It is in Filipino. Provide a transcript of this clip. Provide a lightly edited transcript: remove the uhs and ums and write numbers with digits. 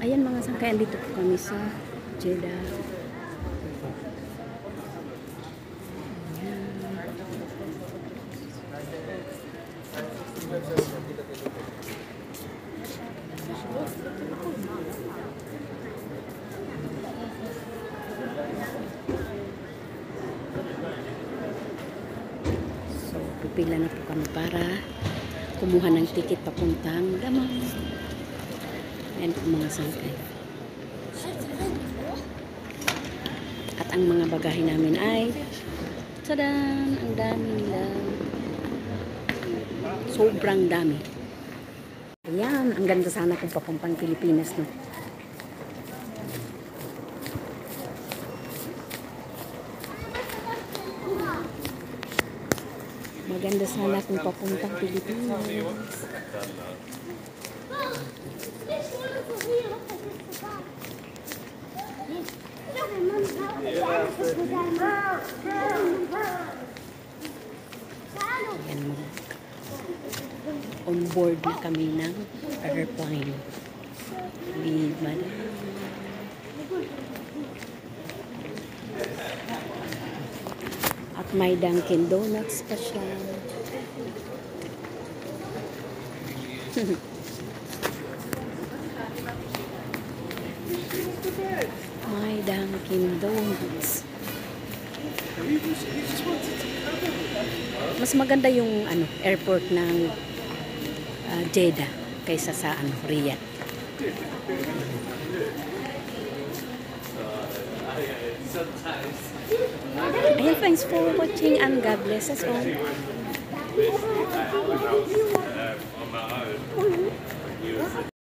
Ayan mga sangkayan, dito po kami sa Jeddah. So, pipila na po kami para kumuha ng ticket papuntang Dammam. Ayan po mga sangkay. At ang mga bagahe namin ay tadan! Ang dami nila. Sobrang dami. Ayan, ang ganda sana kung papuntang Pilipinas, no? Maganda sana kung papuntang Pilipinas. Ayan, on board na kami ng airplane with Madam. At may Dunkin Donuts pa siya. May Dunkin Donuts. Mas maganda yung airport ng Jeddah kaysa sa Riyadh. Ayan, thanks for watching and God bless us all.